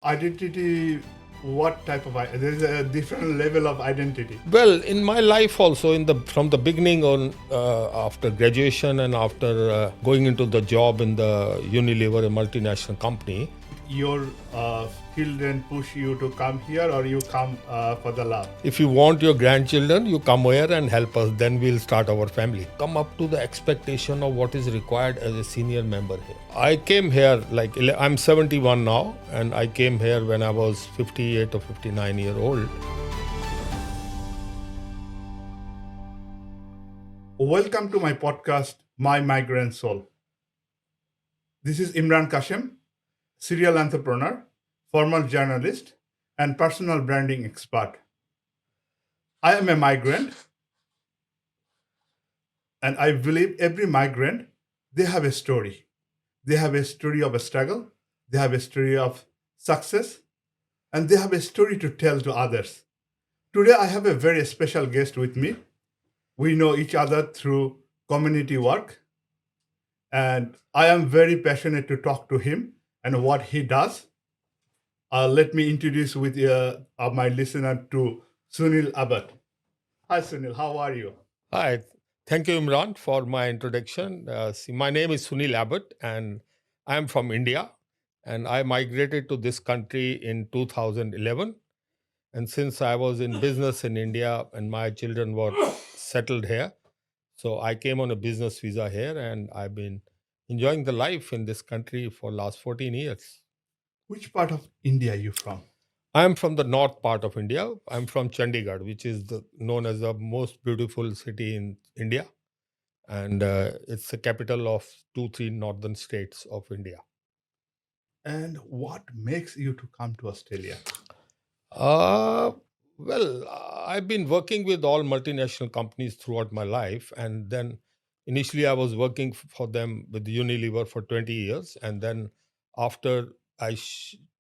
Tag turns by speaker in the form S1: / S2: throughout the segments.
S1: Identity, what type of there's a different level of identity.
S2: Well, in my life also, from the beginning on, after graduation and after going into the job in the Unilever, a multinational company.
S1: Your children push you to come here, or you come for the love?
S2: If you want your grandchildren, you come here and help us. Then we'll start our family. Come up to the expectation of what is required as a senior member here. I came here I'm 71 now, and I came here when I was 58 or 59 year old.
S1: Welcome to my podcast, My Migrant Soul. This is Imran Kashem, serial entrepreneur, former journalist, and personal branding expert. I am a migrant, and I believe every migrant, they have a story. They have a story of a struggle, they have a story of success, and they have a story to tell to others. Today, I have a very special guest with me. We know each other through community work, and I am very passionate to talk to him and what he does. Let me introduce with my listener to Sunil Abbott. Hi, Sunil. How are you?
S2: Hi, thank you, Imran, for my introduction. My name is Sunil Abbott, and I am from India. And I migrated to this country in 2011. And since I was in business in India and my children were settled here, so I came on a business visa here, and I've been enjoying the life in this country for last 14 years.
S1: Which part of India are you from?
S2: I'm from the north part of India. I'm from Chandigarh, which is known as the most beautiful city in India. And it's the capital of 3 northern states of India.
S1: And what makes you to come to Australia?
S2: Uh, I've been working with all multinational companies throughout my life. And then initially, I was working for them with Unilever for 20 years. And then after I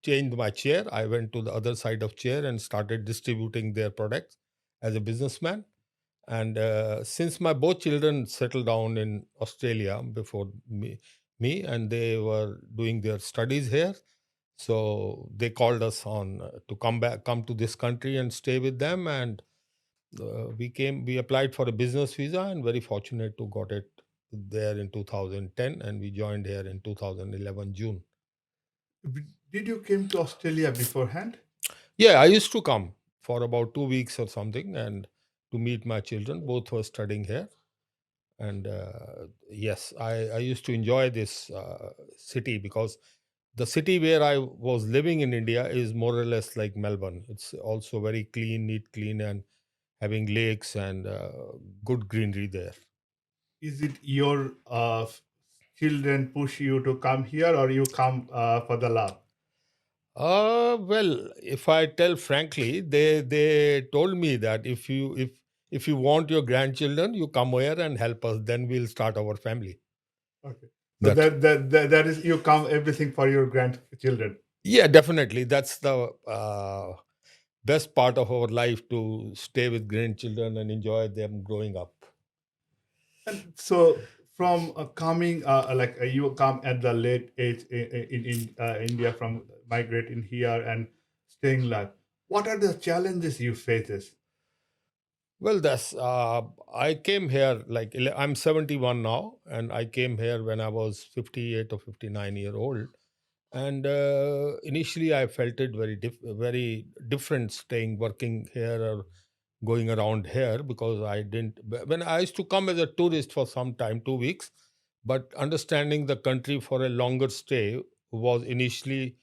S2: changed my chair, I went to the other side of chair and started distributing their products as a businessman. And since my both children settled down in Australia before me, and they were doing their studies here, so they called us on to come to this country and stay with them. And we applied for a business visa, and very fortunate to got it there in 2010, and we joined here in 2011 June.
S1: Did you came to Australia beforehand?
S2: Yeah, I used to come for about 2 weeks or something, and to meet my children. Both were studying here. And yes, I used to enjoy this city, because the city where I was living in India is more or less like Melbourne. It's also very clean, neat, clean, and having lakes and good greenery there.
S1: Is it your children push you to come here, or you come for the love?
S2: If I tell frankly, they told me that if you want your grandchildren, you come here and help us. Then we'll start our family.
S1: Okay. So
S2: That
S1: that is, you come everything for your grandchildren.
S2: Yeah, definitely. That's the best part of our life, to stay with grandchildren and enjoy them growing up.
S1: And so from coming, you come at the late age in India, from migrating here and staying live. What are the challenges you faces?
S2: Well, I came here I'm 71 now, and I came here when I was 58 or 59 year old. And initially, I felt it very different staying, working here, or going around here, because I didn't. When I used to come as a tourist for some time, 2 weeks, but understanding the country for a longer stay was initially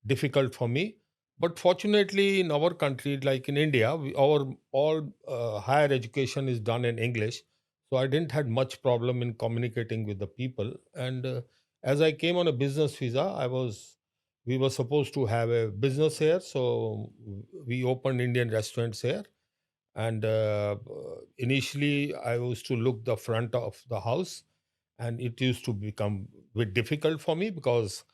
S2: difficult for me. But fortunately, in our country, like in India, our all higher education is done in English, so I didn't had much problem in communicating with the people. And as I came on a business visa, we were supposed to have a business here, so we opened Indian restaurants here. And initially, I used to look the front of the house, and it used to become a bit difficult for me, because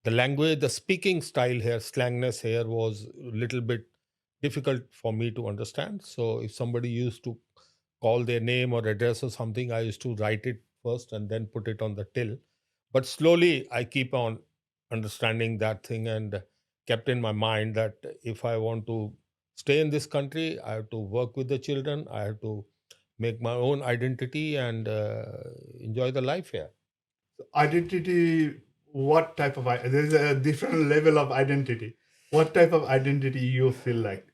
S2: the language, the speaking style here, slangness here was a little bit difficult for me to understand. So if somebody used to call their name or address or something, I used to write it first and then put it on the till. But slowly I keep on understanding that thing. And kept in my mind that if I want to stay in this country, I have to work with the children, I have to make my own identity and enjoy the life here.
S1: Identity, what type of there's a different level of identity. What type of identity you feel like?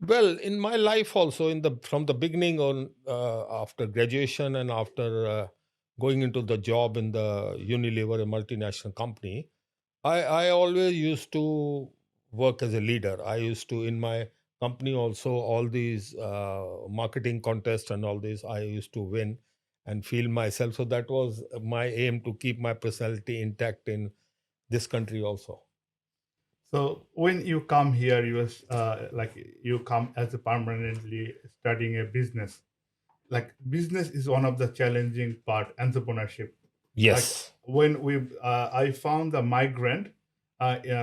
S2: Well, in my life also, in the from the beginning on, after graduation and after going into the job in the Unilever, a multinational company, I always used to work as a leader. I used to, in my company also, all these marketing contests and all this, I used to win and feel myself. So that was my aim, to keep my personality intact in this country also.
S1: So when you come here, you was like you come as a permanently studying a business. Like business is one of the challenging part, entrepreneurship. Like
S2: Yes,
S1: when I found the migrant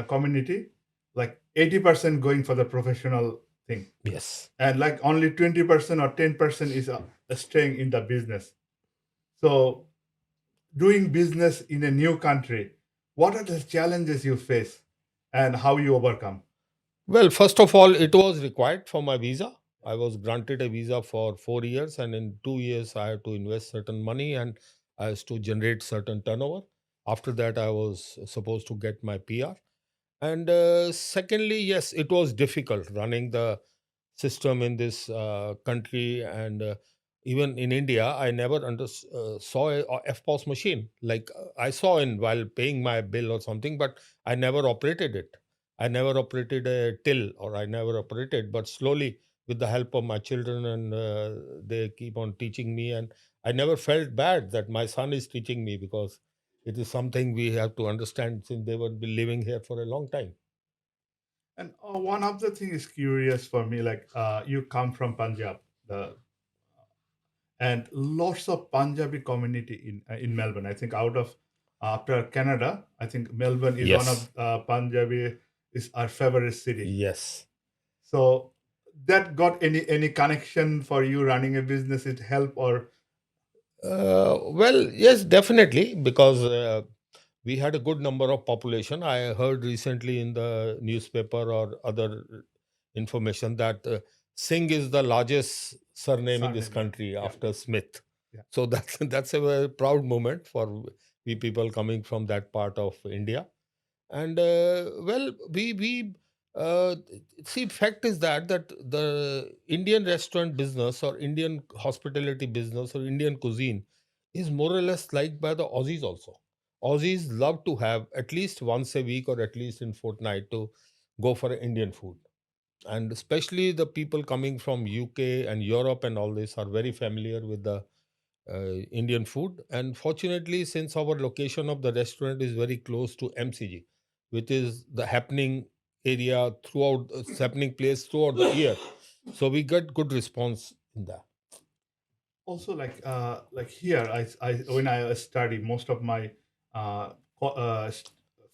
S1: community, like 80% going for the professional thing,
S2: yes.
S1: and like only 20% or 10% is staying in the business. So doing business in a new country, what are the challenges you face and how you overcome?
S2: Well, first of all, it was required for my visa. I was granted a visa for 4 years, and in 2 years, I had to invest certain money and I was to generate certain turnover. After that, I was supposed to get my PR. And secondly, yes, it was difficult running the system in this country. And even in India, I never saw a FPOS machine. Like I saw in while paying my bill or something, but I never operated it. I never operated a till, or I never operated, but slowly with the help of my children, and they keep on teaching me. And I never felt bad that my son is teaching me, because it is something we have to understand, since they would be living here for a long time.
S1: And one of the things is curious for me, like you come from Punjab, the and lots of Punjabi community in Melbourne. I think out of after Canada, I think Melbourne is one of
S2: Yes,
S1: Punjabi is our favorite city.
S2: yes.
S1: So that got any connection for you running a business? It help or
S2: Well, yes, definitely, because we had a good number of population. I heard recently in the newspaper or other information that Singh is the largest surname in this
S1: surname? Yeah,
S2: country
S1: yeah,
S2: after Smith.
S1: yeah.
S2: So that's a very proud moment for we people coming from that part of India. And well, we uh, see, fact is that the Indian restaurant business, or Indian hospitality business, or Indian cuisine is more or less liked by the Aussies also. Aussies love to have at least once a week, or at least in fortnight, to go for Indian food. And especially the people coming from UK and Europe and all this are very familiar with the Indian food. And fortunately, since our location of the restaurant is very close to MCG, which is the happening area throughout, it's happening place throughout the year, so we get good response in that.
S1: Also, like here, I when I study, most of my uh, co- uh, s-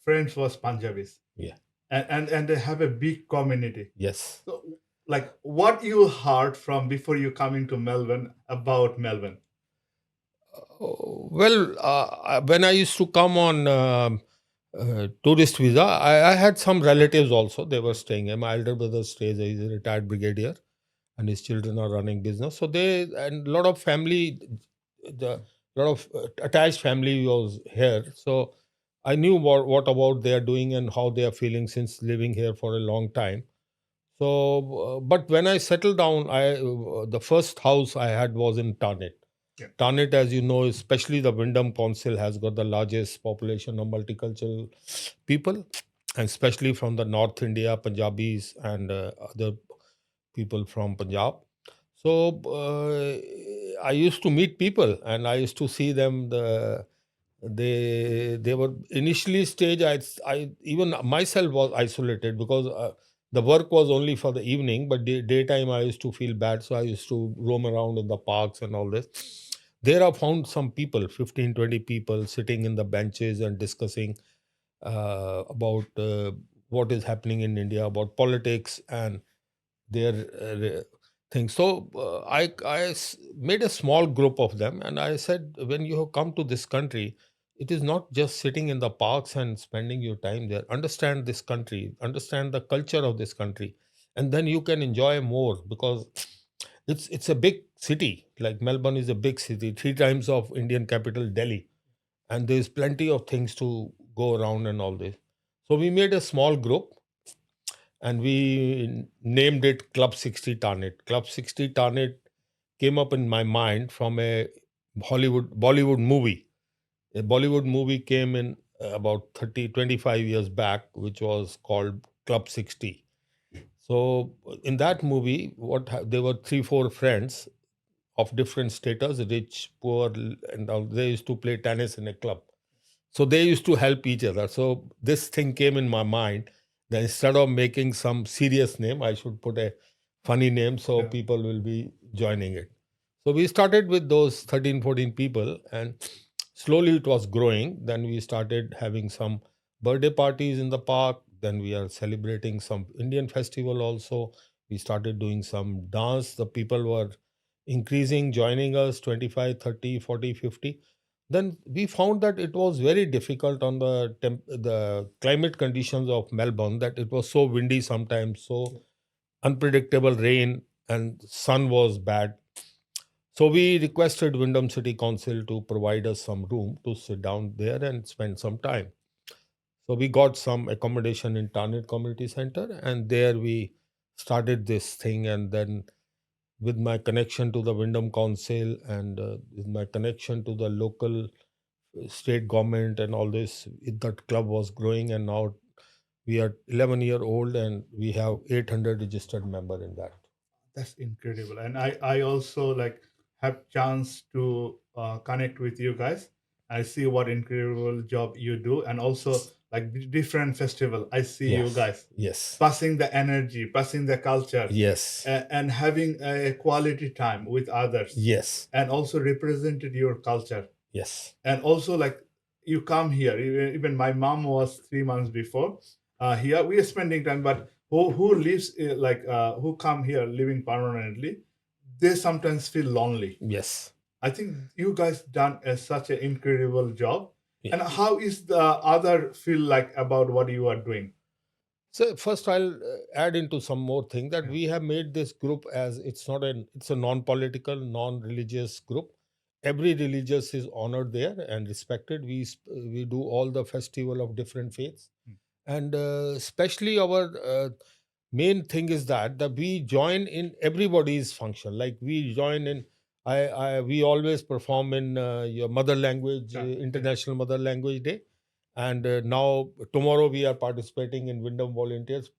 S1: friends was Punjabis,
S2: Yeah.
S1: and they have a big community.
S2: Yes.
S1: So, like, what you heard from before you coming to Melbourne about Melbourne?
S2: Well, when I used to come on tourist visa, I had some relatives also. They were staying here. My elder brother stays. He's a retired brigadier, and his children are running business. So they, and a lot of family, the lot of attached family was here. So I knew what about they are doing and how they are feeling since living here for a long time. So, but when I settled down, I the first house I had was in Tarneit.
S1: Yeah.
S2: Tarneit, as you know, especially the Wyndham Council, has got the largest population of multicultural people, and especially from the North India, Punjabis, and other people from Punjab. So I used to meet people, and I used to see them. They were initially stage. I even myself was isolated, because the work was only for the evening, but daytime I used to feel bad, so I used to roam around in the parks and all this. There I found some people, 15, 20 people sitting in the benches and discussing about what is happening in India, about politics and their things. So made a small group of them, and I said, when you have come to this country, it is not just sitting in the parks and spending your time there. Understand this country, understand the culture of this country, and then you can enjoy more, because it's a big city. Like Melbourne is a big city, three times of Indian capital Delhi, and there's plenty of things to go around and all this. So we made a small group and we named it Club 60 Tarneit. Club 60 Tarneit came up in my mind from a Bollywood movie. A Bollywood movie came in about 25 years back, which was called Club 60. So in that movie, there were three, four friends of different status, rich, poor, and all. They used to play tennis in a club. So they used to help each other. So this thing came in my mind that instead of making some serious name, I should put a funny name so
S1: Yeah.
S2: people will be joining it. So we started with those 13, 14 people, and slowly it was growing. Then we started having some birthday parties in the park. Then we are celebrating some Indian festival also. We started doing some dance. The people were increasing, joining us 25, 30, 40, 50. Then we found that it was very difficult on the climate conditions of Melbourne, that it was so windy sometimes, so unpredictable rain, and sun was bad. So we requested Wyndham City Council to provide us some room to sit down there and spend some time. So we got some accommodation in Tarneit Community Center, and there we started this thing. And then with my connection to the Wyndham Council, and with my connection to the local state government and all this, that club was growing, and now we are 11-year-old and we have 800 registered member in that.
S1: That's incredible. And I also like have chance to connect with you guys. I see what incredible job you do, and also like different festival. I see you
S2: Yes,
S1: guys
S2: yes,
S1: passing the energy, passing the culture,
S2: yes,
S1: and having a quality time with others,
S2: yes,
S1: and also represented your culture.
S2: yes,
S1: And also like you come here, even my mom was 3 months before here. We are spending time, but who lives who come here living permanently, they sometimes feel lonely.
S2: yes.
S1: I think you guys done such an incredible job.
S2: Yeah.
S1: And how is the other feel like about what you are doing?
S2: So first, I'll add into some more thing that
S1: Yeah.
S2: we have made this group as it's a non-political, non-religious group. Every religious is honored there and respected. We do all the festival of different faiths,
S1: Mm.
S2: and especially our main thing is that we join in everybody's function. Like we join in, we always perform in your mother language,
S1: Yeah. Yeah.
S2: International Mother Language Day, and now tomorrow we are participating in Wyndham Volunteers,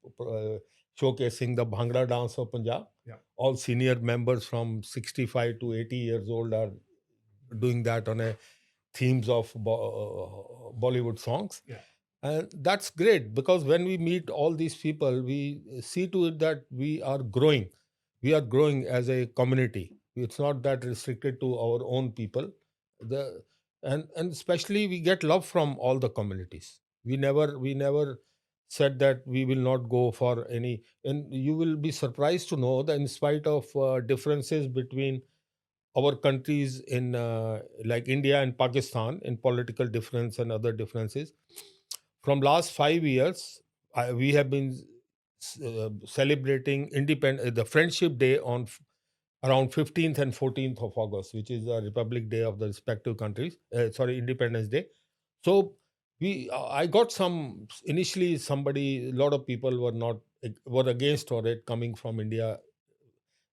S2: showcasing the Bhangra dance of Punjab.
S1: Yeah.
S2: All senior members from 65 to 80 years old are doing that on a themes of Bollywood songs.
S1: Yeah.
S2: And that's great, because when we meet all these people, we see to it that we are growing. We are growing as a community. It's not that restricted to our own people. The and especially we get love from all the communities. We never said that we will not go for any. And you will be surprised to know that in spite of differences between our countries in like India and Pakistan in political difference and other differences, from last 5 years, we have been celebrating the Friendship Day on around 15th and 14th of August, which is the Republic Day of the respective countries. Sorry, Independence Day. So I got some initially. A lot of people were against for it coming from India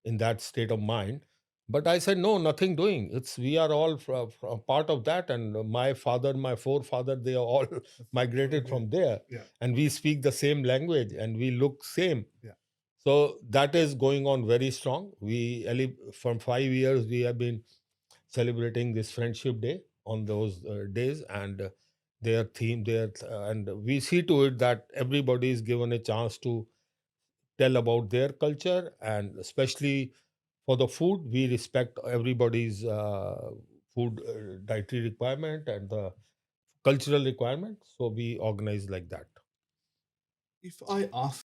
S2: in that state of mind. But I said, no, nothing doing. It's We are all part of that, and my father, my forefather, they are all migrated from there,
S1: Yeah.
S2: and we speak the same language and we look same.
S1: Yeah.
S2: So that is going on very strong. From 5 years we have been celebrating this Friendship Day on those days, and their theme there, and we see to it that everybody is given a chance to tell about their culture. And especially for the food, we respect everybody's food dietary requirement and the cultural requirement, so we organize like that.
S1: If I ask